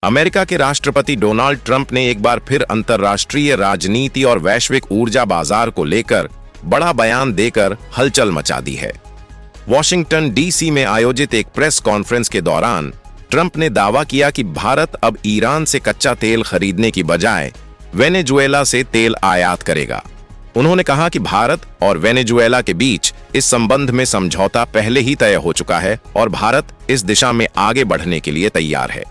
America के राष्ट्रपति Donald Trump ने एक बार फिर अंतर्राष्ट्रीय राजनीति और वैश्विक ऊर्जा बाजार को लेकर बड़ा बयान देकर हलचल मचा दी है। वॉशिंगटन डीसी में आयोजित एक प्रेस कॉन्फ्रेंस के दौरान ट्रंप ने दावा किया कि भारत अब ईरान से कच्चा तेल खरीदने की बजाय वेनेजुएला से तेल आयात करेगा। उन्होंने कहा कि भारत और वेनेजुएला के बीच इस संबंध में समझौता पहले ही तय हो चुका है और भारत इस दिशा में आगे बढ़ने के लिए तैयार है।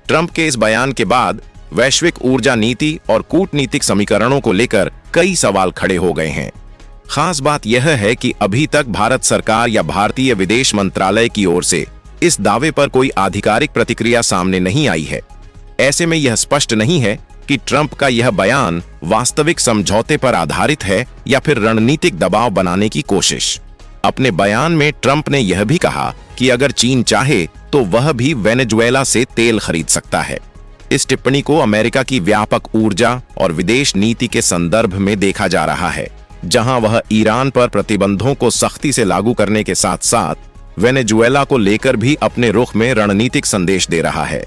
ट्रंप के इस बयान के बाद वैश्विक ऊर्जा नीति और कूटनीतिक समीकरणों को लेकर कई सवाल खड़े हो गए हैं। खास बात यह है कि अभी तक भारत सरकार या भारतीय विदेश मंत्रालय की ओर से इस दावे पर कोई आधिकारिक प्रतिक्रिया सामने नहीं आई है। ऐसे में यह स्पष्ट नहीं है कि ट्रंप का यह बयान वास्तविक समझौते पर आधारित है या फिर रणनीतिक दबाव बनाने की कोशिश। अपने बयान में ट्रंप ने यह भी कहा कि अगर चीन चाहे तो वह भी वेनेजुएला से तेल खरीद सकता है। इस टिप्पणी को अमेरिका की व्यापक ऊर्जा और विदेश नीति के संदर्भ में देखा जा रहा है, जहां वह ईरान पर प्रतिबंधों को सख्ती से लागू करने के साथ साथ वेनेजुएला को लेकर भी अपने रुख में रणनीतिक संदेश दे रहा है।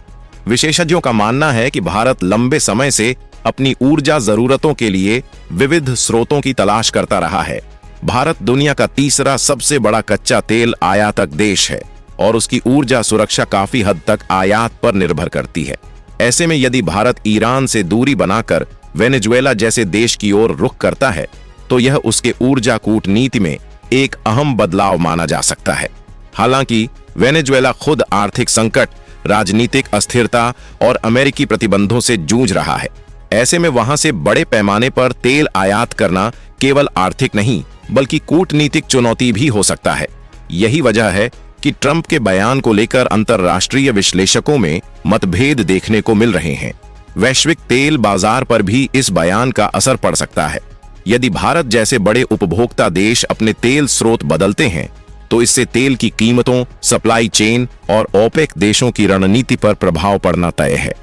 विशेषज्ञों का मानना है कि भारत लंबे समय से अपनी ऊर्जा जरूरतों के लिए विविध स्रोतों की तलाश करता रहा है। भारत दुनिया का तीसरा सबसे बड़ा कच्चा तेल आयातक देश है और उसकी ऊर्जा सुरक्षा काफी हद तक आयात पर निर्भर करती है। ऐसे में यदि भारत ईरान से दूरी बनाकर वेनेजुएला जैसे देश की ओर रुख करता है तो यह उसके ऊर्जा कूटनीति में एक अहम बदलाव माना जा सकता है। हालांकि वेनेजुएला खुद आर्थिक संकट, राजनीतिक अस्थिरता और अमेरिकी प्रतिबंधों से जूझ रहा है। ऐसे में वहां से बड़े पैमाने पर तेल आयात करना केवल आर्थिक नहीं बल्कि कूटनीतिक चुनौती भी हो सकता है। यही वजह है कि ट्रंप के बयान को लेकर अंतर्राष्ट्रीय विश्लेषकों में मतभेद देखने को मिल रहे हैं। वैश्विक तेल बाजार पर भी इस बयान का असर पड़ सकता है। यदि भारत जैसे बड़े उपभोक्ता देश अपने तेल स्रोत बदलते हैं तो इससे तेल की कीमतों, सप्लाई चेन और ओपेक देशों की रणनीति पर प्रभाव पड़ना तय है।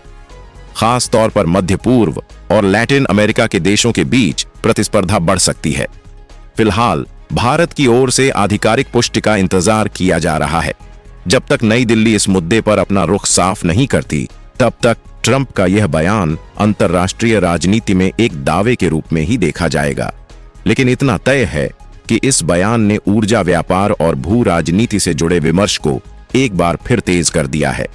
खास तौर पर मध्य पूर्व और लैटिन अमेरिका के देशों के बीच प्रतिस्पर्धा बढ़ सकती है। फिलहाल भारत की ओर से आधिकारिक पुष्टि का इंतजार किया जा रहा है। जब तक नई दिल्ली इस मुद्दे पर अपना रुख साफ नहीं करती, तब तक ट्रंप का यह बयान अंतर्राष्ट्रीय राजनीति में एक दावे के रूप में ही देखा जाएगा। लेकिन इतना तय है कि इस बयान ने ऊर्जा व्यापार और भू राजनीति से जुड़े विमर्श को एक बार फिर तेज कर दिया है।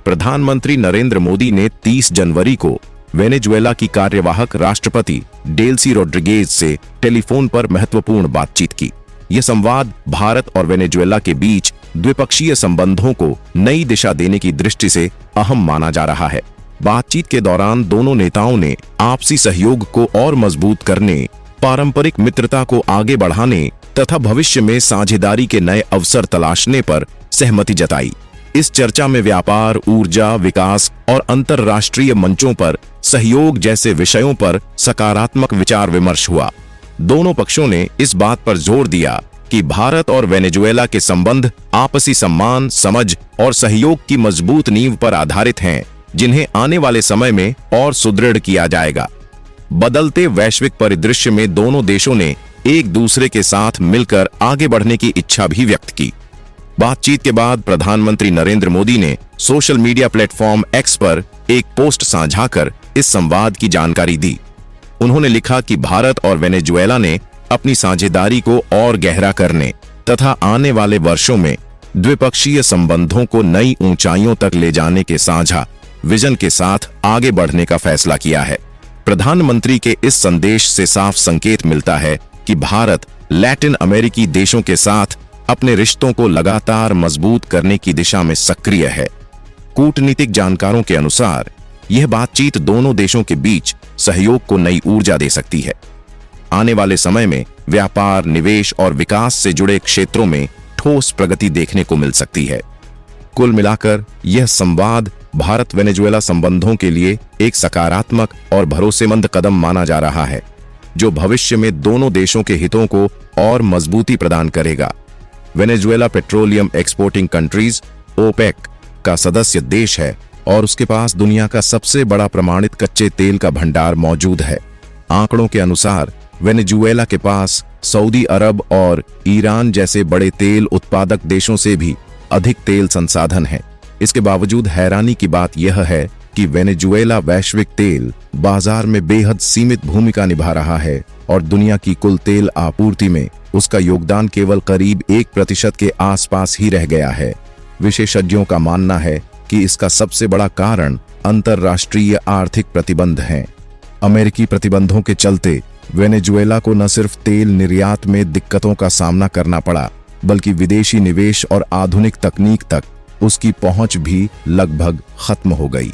प्रधानमंत्री नरेंद्र मोदी ने 30 जनवरी को वेनेजुएला की कार्यवाहक राष्ट्रपति डेल्सी रोड्रिगेज से टेलीफोन पर महत्वपूर्ण बातचीत की। यह संवाद भारत और वेनेजुएला के बीच द्विपक्षीय संबंधों को नई दिशा देने की दृष्टि से अहम माना जा रहा है। बातचीत के दौरान दोनों नेताओं ने आपसी सहयोग को और मजबूत करने, पारंपरिक मित्रता को आगे बढ़ाने तथा भविष्य में साझेदारी के नए अवसर तलाशने पर सहमति जताई। इस चर्चा में व्यापार, ऊर्जा, विकास और अंतर्राष्ट्रीय मंचों पर सहयोग जैसे विषयों पर सकारात्मक विचार विमर्श हुआ। दोनों पक्षों ने इस बात पर जोर दिया कि भारत और वेनेजुएला के संबंध आपसी सम्मान, समझ और सहयोग की मजबूत नींव पर आधारित हैं, जिन्हें आने वाले समय में और सुदृढ़ किया जाएगा। बदलते वैश्विक परिदृश्य में दोनों देशों ने एक दूसरे के साथ मिलकर आगे बढ़ने की इच्छा भी व्यक्त की। बातचीत के बाद प्रधानमंत्री नरेंद्र मोदी ने सोशल मीडिया प्लेटफॉर्म एक्स पर एक पोस्ट साझा कर इस संवाद की जानकारी दी। उन्होंने लिखा कि भारत और वेनेजुएला ने अपनी साझेदारी को और गहरा करने तथा आने वाले वर्षों में द्विपक्षीय संबंधों को नई ऊंचाइयों तक ले जाने के साझा विजन के साथ आगे बढ़ने का फैसला किया है। प्रधानमंत्री के इस संदेश से साफ संकेत मिलता है कि भारत लैटिन अमेरिकी देशों के साथ अपने रिश्तों को लगातार मजबूत करने की दिशा में सक्रिय है। कूटनीतिक जानकारों के अनुसार यह बातचीत दोनों देशों के बीच सहयोग को नई ऊर्जा दे सकती है। आने वाले समय में व्यापार, निवेश और विकास से जुड़े क्षेत्रों में ठोस प्रगति देखने को मिल सकती है। कुल मिलाकर यह संवाद भारत वेनेजुएला संबंधों के लिए एक सकारात्मक और भरोसेमंद कदम माना जा रहा है, जो भविष्य में दोनों देशों के हितों को और मजबूती प्रदान करेगा। Venezuela petroleum exporting countries OPEC का सदस्य देश है और उसके पास दुनिया का सबसे बड़ा प्रमाणित कच्चे तेल का भंडार मौजूद है। आंकड़ों के अनुसार वेनेजुएला के पास सऊदी अरब और ईरान जैसे बड़े तेल उत्पादक देशों से भी अधिक तेल संसाधन है। इसके बावजूद हैरानी की बात यह है जबकि वेनेजुएला वैश्विक तेल बाजार में बेहद सीमित भूमिका निभा रहा है और दुनिया की कुल तेल आपूर्ति में उसका योगदान केवल करीब 1% के आसपास ही रह गया है। विशेषज्ञों का मानना है कि इसका सबसे बड़ा कारण अंतर्राष्ट्रीय आर्थिक प्रतिबंध हैं। अमेरिकी प्रतिबंधों के चलते वेनेजुएला को न सिर्फ तेल निर्यात में दिक्कतों का सामना करना पड़ा, बल्कि विदेशी निवेश और आधुनिक तकनीक तक उसकी पहुंच भी लगभग खत्म हो गई।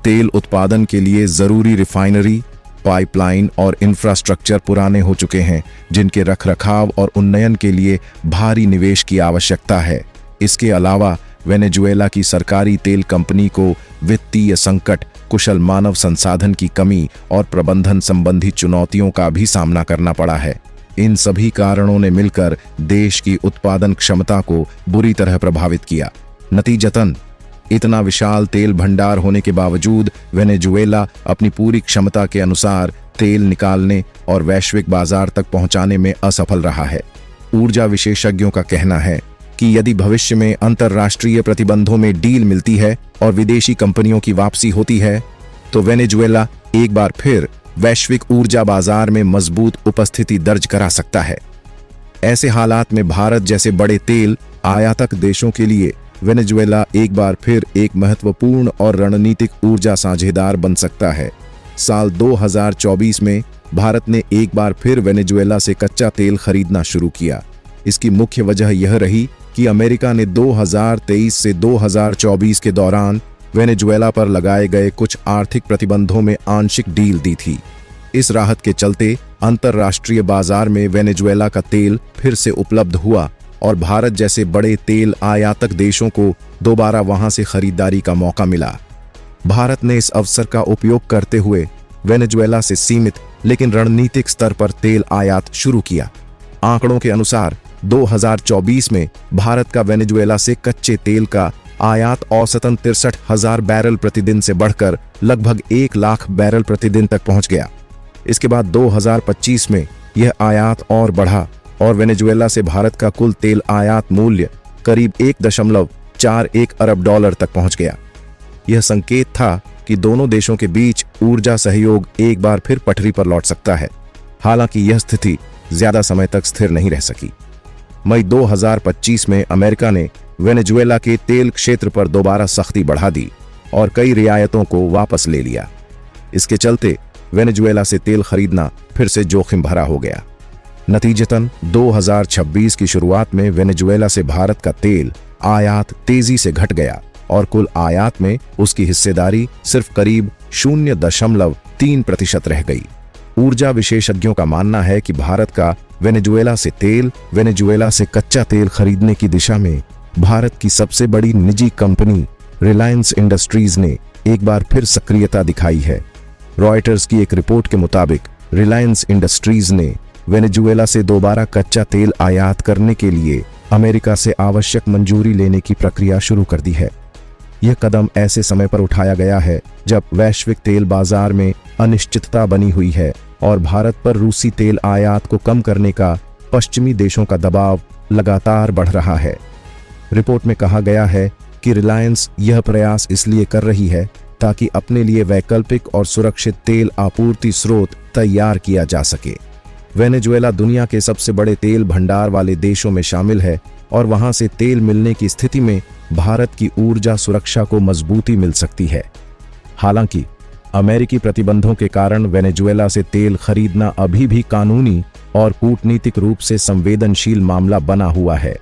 तेल उत्पादन के लिए जरूरी रिफाइनरी, पाइपलाइन और इंफ्रास्ट्रक्चर पुराने हो चुके हैं, जिनके रखरखाव और उन्नयन के लिए भारी निवेश की आवश्यकता है। इसके अलावा वेनेजुएला की सरकारी तेल कंपनी को वित्तीय संकट, कुशल मानव संसाधन की कमी और प्रबंधन संबंधी चुनौतियों का भी सामना करना पड़ा है। इन सभी कारणों ने मिलकर देश की उत्पादन क्षमता को बुरी तरह प्रभावित किया। नतीजतन इतना विशाल तेल भंडार होने के बावजूद वेनेजुएला अपनी पूरी क्षमता के अनुसार तेल निकालने और वैश्विक बाजार तक पहुंचाने में असफल रहा है। ऊर्जा विशेषज्ञों का कहना है कि यदि भविष्य में अंतर्राष्ट्रीय प्रतिबंधों में डील मिलती है और विदेशी कंपनियों की वापसी होती है, तो वेनेजुएला एक बार फिर वैश्विक ऊर्जा बाजार में मजबूत उपस्थिति दर्ज करा सकता है। ऐसे हालात में भारत जैसे बड़े तेल आयातक देशों के लिए वेनेजुएला एक बार फिर एक महत्वपूर्ण और रणनीतिक ऊर्जा साझेदार बन सकता है। साल 2024 में भारत ने एक बार फिर वेनेजुएला से कच्चा तेल खरीदना शुरू किया। इसकी मुख्य वजह यह रही कि अमेरिका ने 2023 से 2024 के दौरान वेनेजुएला पर लगाए गए कुछ आर्थिक प्रतिबंधों में आंशिक डील दी थी। इस राहत के चलते अंतर्राष्ट्रीय बाजार में वेनेजुएला का तेल फिर से उपलब्ध हुआ और भारत जैसे बड़े तेल आयातक देशों को दोबारा वहां से खरीदारी का मौका मिला। भारत ने इस अवसर का उपयोग करते हुए वेनेजुएला से सीमित लेकिन रणनीतिक स्तर पर तेल आयात शुरू किया। आंकड़ों के अनुसार 2024 में भारत का वेनेजुएला से कच्चे तेल का आयात औसतन 63,000 बैरल प्रतिदिन से बढ़कर लगभग 1 लाख बैरल प्रतिदिन तक पहुंच गया। इसके बाद 2025 में यह आयात और बढ़ा और वेनेजुएला से भारत का कुल तेल आयात मूल्य करीब 1.41 अरब डॉलर तक पहुंच गया। यह संकेत था कि दोनों देशों के बीच ऊर्जा सहयोग एक बार फिर पटरी पर लौट सकता है। हालांकि यह स्थिति ज्यादा समय तक स्थिर नहीं रह सकी। मई 2025 में अमेरिका ने वेनेजुएला के तेल क्षेत्र पर दोबारा सख्ती बढ़ा दी और कई रियायतों को वापस ले लिया। इसके चलते वेनेजुएला से तेल खरीदना फिर से जोखिम भरा हो गया। नतीजतन 2026 की शुरुआत में वेनेजुएला से भारत का तेल आयात तेजी से घट गया और कुल आयात में उसकी हिस्सेदारी सिर्फ करीब 0.3% रह गई। ऊर्जा विशेषज्ञों का मानना है कि भारत का वेनेजुएला से कच्चा तेल खरीदने की दिशा में भारत की सबसे बड़ी निजी कंपनी रिलायंस इंडस्ट्रीज ने एक बार फिर सक्रियता दिखाई है। रॉयटर्स की एक रिपोर्ट के मुताबिक रिलायंस इंडस्ट्रीज ने वेनेजुएला से दोबारा कच्चा तेल आयात करने के लिए अमेरिका से आवश्यक मंजूरी लेने की प्रक्रिया शुरू कर दी है। यह कदम ऐसे समय पर उठाया गया है जब वैश्विक तेल बाजार में अनिश्चितता बनी हुई है और भारत पर रूसी तेल आयात को कम करने का पश्चिमी देशों का दबाव लगातार बढ़ रहा है। रिपोर्ट में कहा गया है कि रिलायंस यह प्रयास इसलिए कर रही है ताकि अपने लिए वैकल्पिक और सुरक्षित तेल आपूर्ति स्रोत तैयार किया जा सके। वेनेजुएला दुनिया के सबसे बड़े तेल भंडार वाले देशों में शामिल है और वहां से तेल मिलने की स्थिति में भारत की ऊर्जा सुरक्षा को मजबूती मिल सकती है। हालांकि अमेरिकी प्रतिबंधों के कारण वेनेजुएला से तेल खरीदना अभी भी कानूनी और कूटनीतिक रूप से संवेदनशील मामला बना हुआ है।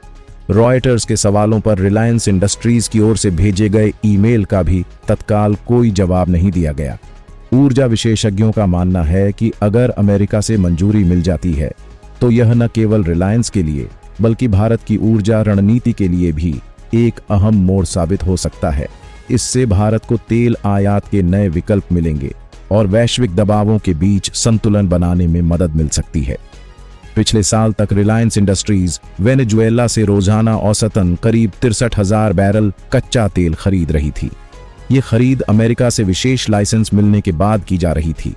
रॉयटर्स के सवालों पर रिलायंस इंडस्ट्रीज की ओर से भेजे गए ईमेल का भी तत्काल कोई जवाब नहीं दिया गया। ऊर्जा विशेषज्ञों का मानना है कि अगर अमेरिका से मंजूरी मिल जाती है तो यह न केवल रिलायंस के लिए बल्कि भारत की ऊर्जा रणनीति के लिए भी एक अहम मोड़ साबित हो सकता है। इससे भारत को तेल आयात के नए विकल्प मिलेंगे और वैश्विक दबावों के बीच संतुलन बनाने में मदद मिल सकती है। पिछले साल तक रिलायंस इंडस्ट्रीज वेनेजुएला से रोजाना औसतन करीब 63,000 बैरल कच्चा तेल खरीद रही थी। ये खरीद अमेरिका से विशेष लाइसेंस मिलने के बाद की जा रही थी।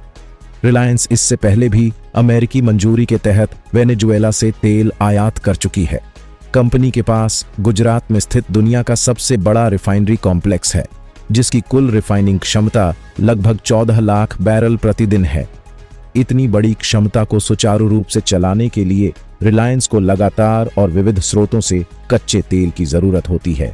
रिलायंस इससे पहले भी अमेरिकी मंजूरी के तहत वेनेजुएला से तेल आयात कर चुकी है। कंपनी के पास गुजरात में स्थित दुनिया का सबसे बड़ा रिफाइनरी कॉम्प्लेक्स है, जिसकी कुल रिफाइनिंग क्षमता लगभग 14 लाख बैरल प्रतिदिन है। इतनी बड़ी क्षमता को सुचारू रूप से चलाने के लिए रिलायंस को लगातार और विविध स्रोतों से कच्चे तेल की जरूरत होती है।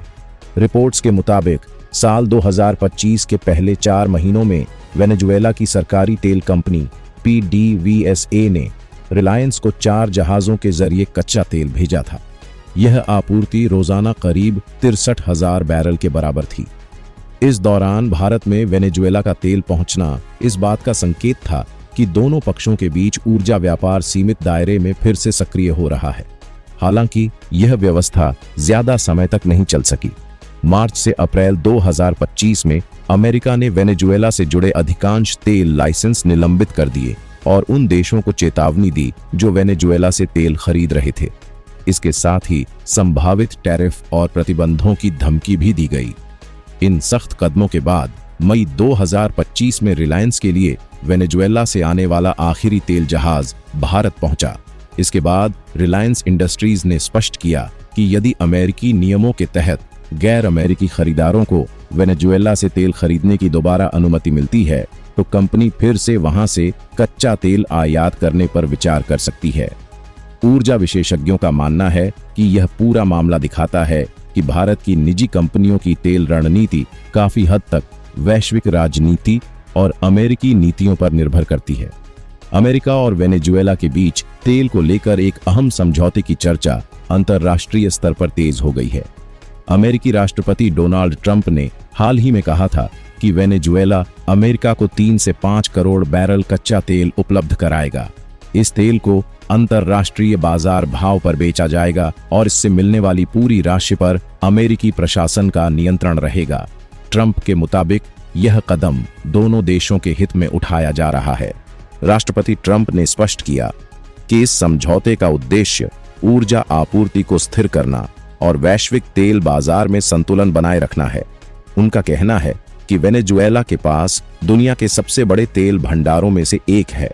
रिपोर्ट्स के मुताबिक साल 2025 के पहले 4 महीनों में वेनेजुएला की सरकारी तेल कंपनी PDVSA ने रिलायंस को 4 जहाजों के जरिए कच्चा तेल भेजा था। यह आपूर्ति रोजाना करीब 63,000 बैरल के बराबर थी। इस दौरान भारत में वेनेजुएला का तेल पहुंचना इस बात का संकेत था कि दोनों पक्षों के बीच ऊर्जा व्यापार सीमित दायरे में फिर से सक्रिय हो रहा है। हालांकि यह व्यवस्था ज्यादा समय तक नहीं चल सकी। मार्च से अप्रैल 2025 में अमेरिका ने वेनेजुएला से जुड़े अधिकांश तेल लाइसेंस निलंबित कर दिए और उन देशों को चेतावनी दी जो वेनेजुएला से तेल खरीद रहे थे। इसके साथ ही संभावित टैरिफ और प्रतिबंधों की धमकी भी दी गई। इन सख्त कदमों के बाद मई 2025 में रिलायंस के लिए वेनेजुएला से आने वाला आखिरी तेल जहाज भारत पहुंचा। इसके बाद रिलायंस इंडस्ट्रीज ने स्पष्ट किया कि यदि अमेरिकी नियमों के तहत गैर अमेरिकी खरीदारों को वेनेजुएला से तेल खरीदने की दोबारा अनुमति मिलती है तो कंपनी फिर से वहां से कच्चा तेल आयात करने पर विचार कर सकती है। ऊर्जा विशेषज्ञों का मानना है कि यह पूरा मामला दिखाता है कि भारत की निजी कंपनियों की तेल रणनीति काफी हद तक वैश्विक राजनीति और अमेरिकी नीतियों पर निर्भर करती है। अमेरिका और वेनेजुएला के बीच तेल को लेकर एक अहम समझौते की चर्चा अंतर्राष्ट्रीय स्तर पर तेज हो गई है। अमेरिकी राष्ट्रपति डोनाल्ड ट्रंप ने हाल ही में कहा था कि वेनेजुएला अमेरिका को 3 से 5 करोड़ बैरल कच्चा तेल उपलब्ध कराएगा। इस तेल को अंतर्राष्ट्रीय बाजार भाव पर बेचा जाएगा और इससे मिलने वाली पूरी राशि पर अमेरिकी प्रशासन का नियंत्रण रहेगा। ट्रंप के मुताबिक यह कदम दोनों देशों के हित में उठाया जा रहा है। राष्ट्रपति ट्रंप ने स्पष्ट किया कि इस समझौते का उद्देश्य ऊर्जा आपूर्ति को स्थिर करना और वैश्विक तेल बाजार में संतुलन बनाए रखना है। उनका कहना है कि वेनेजुएला के पास दुनिया के सबसे बड़े तेल भंडारों में से एक है,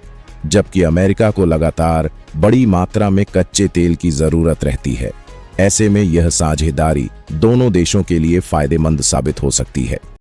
जबकि अमेरिका को लगातार बड़ी मात्रा में कच्चे तेल की जरूरत रहती है। ऐसे में यह साझेदारी दोनों देशों के लिए फायदेमंद साबित हो सकती है।